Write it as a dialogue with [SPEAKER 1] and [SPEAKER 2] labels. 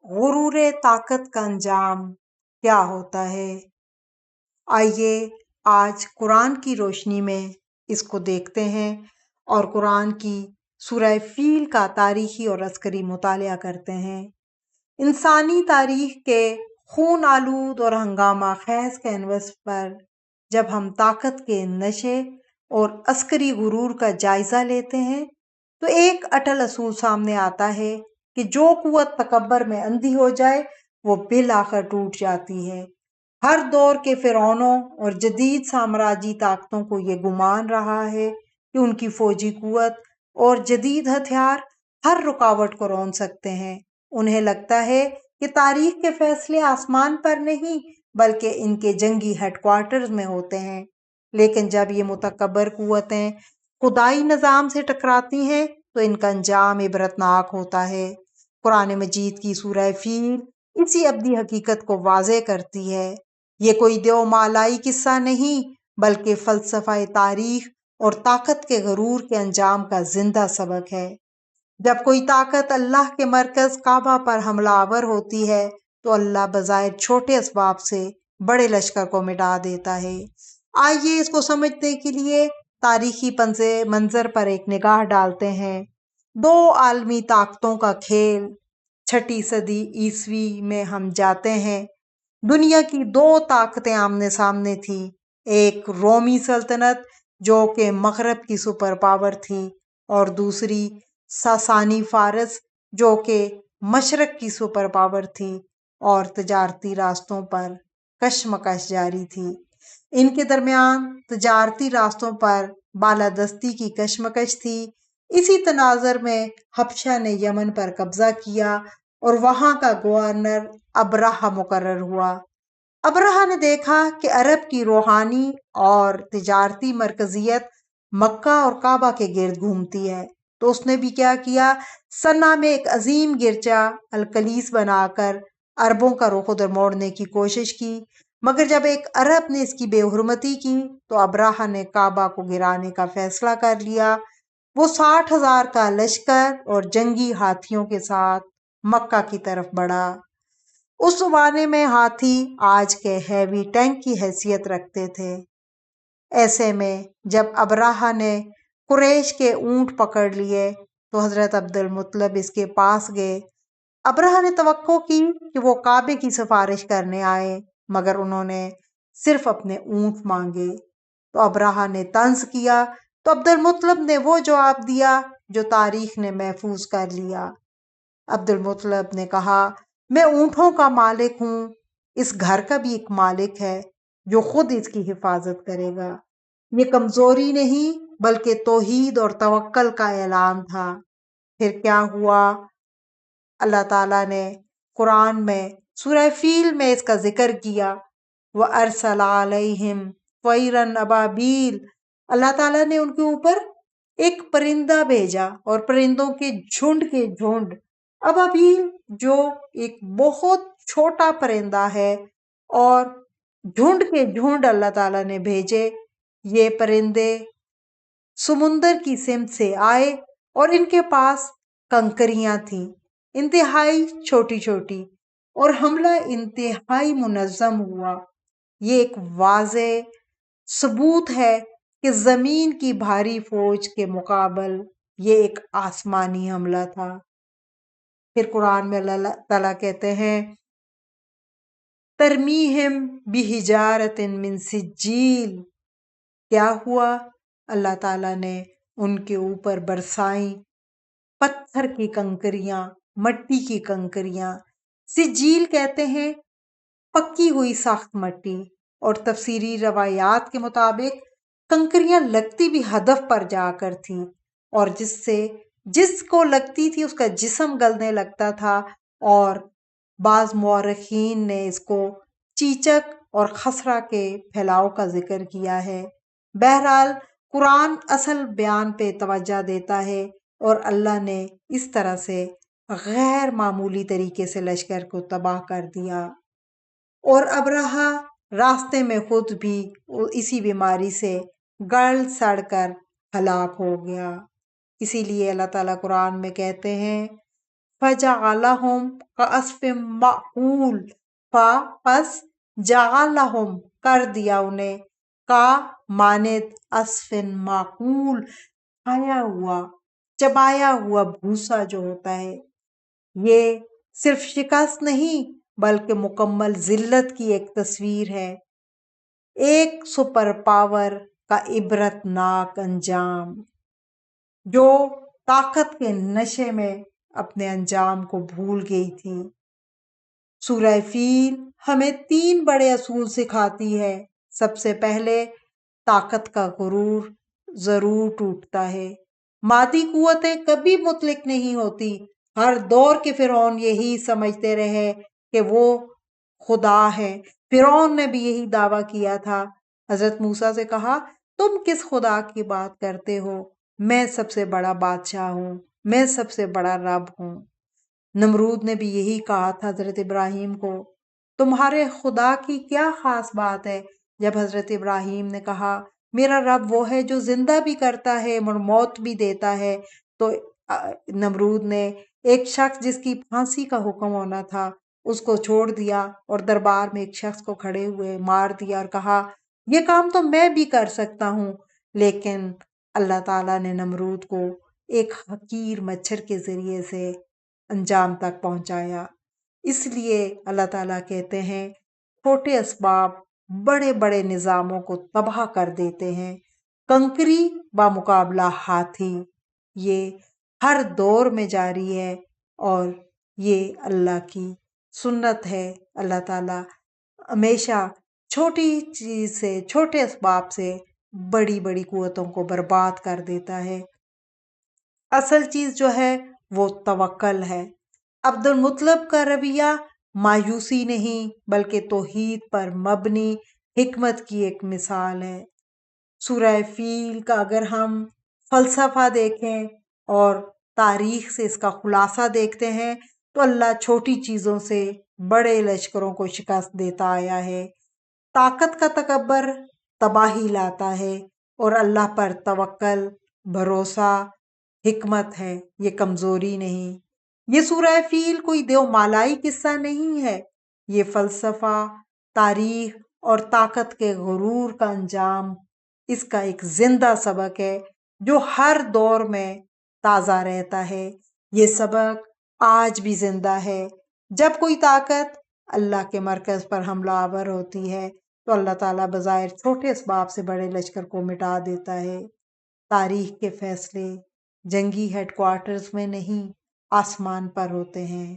[SPEAKER 1] غرور طاقت کا انجام کیا ہوتا ہے؟ آئیے آج قرآن کی روشنی میں اس کو دیکھتے ہیں اور قرآن کی سورہ فیل کا تاریخی اور عسکری مطالعہ کرتے ہیں۔ انسانی تاریخ کے خون آلود اور ہنگامہ خیز کینوس پر جب ہم طاقت کے نشے اور عسکری غرور کا جائزہ لیتے ہیں تو ایک اٹل اصول سامنے آتا ہے کہ جو قوت تکبر میں اندھی ہو جائے وہ بالآخر ٹوٹ جاتی ہے۔ ہر دور کے فرعونوں اور جدید سامراجی طاقتوں کو یہ گمان رہا ہے کہ ان کی فوجی قوت اور جدید ہتھیار ہر رکاوٹ کو رون سکتے ہیں۔ انہیں لگتا ہے کہ تاریخ کے فیصلے آسمان پر نہیں بلکہ ان کے جنگی ہیڈ کوارٹرز میں ہوتے ہیں، لیکن جب یہ متکبر قوتیں خدائی نظام سے ٹکراتی ہیں تو ان کا انجام عبرتناک ہوتا ہے۔ قرآن مجید کی سورہ فیل اسی ابدی حقیقت کو واضح کرتی ہے۔ یہ کوئی دیو مالائی قصہ نہیں بلکہ فلسفہ تاریخ اور طاقت کے غرور کے انجام کا زندہ سبق ہے۔ جب کوئی طاقت اللہ کے مرکز کعبہ پر حملہ آور ہوتی ہے تو اللہ بظاہر چھوٹے اسباب سے بڑے لشکر کو مٹا دیتا ہے۔ آئیے اس کو سمجھنے کے لیے تاریخی منظر پر ایک نگاہ ڈالتے ہیں۔ دو عالمی طاقتوں کا کھیل۔ 6 صدی عیسوی میں ہم جاتے ہیں۔ دنیا کی 2 طاقتیں آمنے سامنے تھیں، ایک رومی سلطنت جو کہ مغرب کی سپر پاور تھی اور دوسری ساسانی فارس جو کہ مشرق کی سپر پاور تھی، اور تجارتی راستوں پر کشمکش جاری تھی۔ ان کے درمیان تجارتی راستوں پر بالادستی کی کشمکش تھی۔ اسی تناظر میں حبشہ نے یمن پر قبضہ کیا اور وہاں کا گورنر ابرہہ مقرر ہوا۔ ابرہہ نے دیکھا کہ عرب کی روحانی اور تجارتی مرکزیت مکہ اور کعبہ کے گرد گھومتی ہے، تو اس نے بھی کیا کیا، سنا میں ایک عظیم گرجا الکلیس بنا کر عربوں کا رخ ادھر موڑنے کی کوشش کی، مگر جب ایک عرب نے اس کی بے حرمتی کی تو ابرہہ نے کعبہ کو گرانے کا فیصلہ کر لیا۔ وہ 60,000 کا لشکر اور جنگی ہاتھیوں کے ساتھ مکہ کی طرف بڑھا۔ اس زمانے میں ہاتھی آج کے ہیوی ٹینک کی حیثیت رکھتے تھے۔ ایسے میں جب ابرہہ نے قریش کے اونٹ پکڑ لیے تو حضرت عبد المطلب اس کے پاس گئے۔ ابرہہ نے توقع کی کہ وہ کعبے کی سفارش کرنے آئے، مگر انہوں نے صرف اپنے اونٹ مانگے۔ تو ابرہہ نے طنز کیا تو عبد المطلب نے وہ جواب دیا جو تاریخ نے محفوظ کر لیا۔ عبد المطلب نے کہا، میں اونٹوں کا مالک ہوں، اس گھر کا بھی ایک مالک ہے جو خود اس کی حفاظت کرے گا۔ یہ کمزوری نہیں بلکہ توحید اور توکل کا اعلان تھا۔ پھر کیا ہوا؟ اللہ تعالیٰ نے قرآن میں سورہ فیل میں اس کا ذکر کیا، وَأَرْسَلَ عَلَيْهِمْ طَيْرًا أَبَابِيلَ۔ اللہ تعالیٰ نے ان کے اوپر ایک پرندہ بھیجا اور پرندوں کے جھنڈ ابابیل جو ایک بہت چھوٹا پرندہ ہے، اور جھنڈ کے جھنڈ اللہ تعالیٰ نے بھیجے۔ یہ پرندے سمندر کی سمت سے آئے اور ان کے پاس کنکریاں تھیں انتہائی چھوٹی چھوٹی، اور حملہ انتہائی منظم ہوا۔ یہ ایک واضح ثبوت ہے کہ زمین کی بھاری فوج کے مقابل یہ ایک آسمانی حملہ تھا۔ پھر قرآن میں اللہ تعالیٰ کہتے ہیں، ترمیہم بحجارۃ من سجیل۔ کیا ہوا؟ اللہ تعالیٰ نے ان کے اوپر برسائیں پتھر کی کنکریاں، مٹی کی کنکریاں۔ سجیل کہتے ہیں پکی ہوئی سخت مٹی، اور تفسیری روایات کے مطابق کنکریاں لگتی بھی ہدف پر جا کر تھیں، اور جس کو لگتی تھی اس کا جسم گلنے لگتا تھا، اور بعض مورخین نے اس کو چیچک اور خسرہ کے پھیلاؤ کا ذکر کیا ہے۔ بہرحال قرآن اصل بیان پہ توجہ دیتا ہے، اور اللہ نے اس طرح سے غیر معمولی طریقے سے لشکر کو تباہ کر دیا، اور ابرہہ راستے میں خود بھی اسی بیماری سے گل سڑ کر ہلاک ہو گیا۔ اسی لیے اللہ تعالیٰ قرآن میں کہتے ہیں، فجعلہم کعصف معقول، پس جعلہم کر دیا انہیں، کا مانند عصف معقول، کھایا ہوا چبایا ہوا بھوسا جو ہوتا ہے۔ یہ صرف شکست نہیں بلکہ مکمل ذلت کی ایک تصویر ہے، ایک سپر پاور کا عبرت ناک انجام جو طاقت کے نشے میں اپنے انجام کو بھول گئی تھی۔ سورہ فیل ہمیں 3 بڑے اصول سکھاتی ہے۔ سب سے پہلے، طاقت کا غرور ضرور ٹوٹتا ہے، مادی قوتیں کبھی مطلق نہیں ہوتی۔ ہر دور کے فرعون یہی سمجھتے رہے کہ وہ خدا ہے۔ فرعون نے بھی یہی دعویٰ کیا تھا۔ حضرت موسیٰ سے کہا، تم کس خدا کی بات کرتے ہو؟ میں سب سے بڑا بادشاہ ہوں، میں سب سے بڑا رب ہوں۔ نمرود نے بھی یہی کہا تھا حضرت ابراہیم کو، تمہارے خدا کی کیا خاص بات ہے؟ جب حضرت ابراہیم نے کہا، میرا رب وہ ہے جو زندہ بھی کرتا ہے اور موت بھی دیتا ہے، تو نمرود نے ایک شخص جس کی پھانسی کا حکم ہونا تھا اس کو چھوڑ دیا اور دربار میں ایک شخص کو کھڑے ہوئے مار دیا اور کہا، یہ کام تو میں بھی کر سکتا ہوں۔ لیکن اللہ تعالیٰ نے نمرود کو ایک حقیر مچھر کے ذریعے سے انجام تک پہنچایا۔ اس لیے اللہ تعالیٰ کہتے ہیں، چھوٹے اسباب بڑے بڑے نظاموں کو تباہ کر دیتے ہیں۔ کنکری بمقابلہ ہاتھی، یہ ہر دور میں جاری ہے اور یہ اللہ کی سنت ہے۔ اللہ تعالیٰ ہمیشہ چھوٹی چیز سے، چھوٹے اسباب سے بڑی بڑی قوتوں کو برباد کر دیتا ہے۔ اصل چیز جو ہے وہ توکل ہے۔ عبد المطلب کا رویہ مایوسی نہیں بلکہ توحید پر مبنی حکمت کی ایک مثال ہے۔ سورہ فیل کا اگر ہم فلسفہ دیکھیں اور تاریخ سے اس کا خلاصہ دیکھتے ہیں تو اللہ چھوٹی چیزوں سے بڑے لشکروں کو شکست دیتا آیا ہے۔ طاقت کا تکبر تباہی لاتا ہے اور اللہ پر توکل، بھروسہ حکمت ہے، یہ کمزوری نہیں۔ یہ سورہ فیل کوئی دیو مالائی قصہ نہیں ہے، یہ فلسفہ، تاریخ اور طاقت کے غرور کا انجام اس کا ایک زندہ سبق ہے جو ہر دور میں تازہ رہتا ہے۔ یہ سبق آج بھی زندہ ہے۔ جب کوئی طاقت اللہ کے مرکز پر حملہ آور ہوتی ہے تو اللہ تعالیٰ بظاہر چھوٹے اسباب سے بڑے لشکر کو مٹا دیتا ہے۔ تاریخ کے فیصلے جنگی ہیڈ کوارٹرز میں نہیں، آسمان پر ہوتے ہیں۔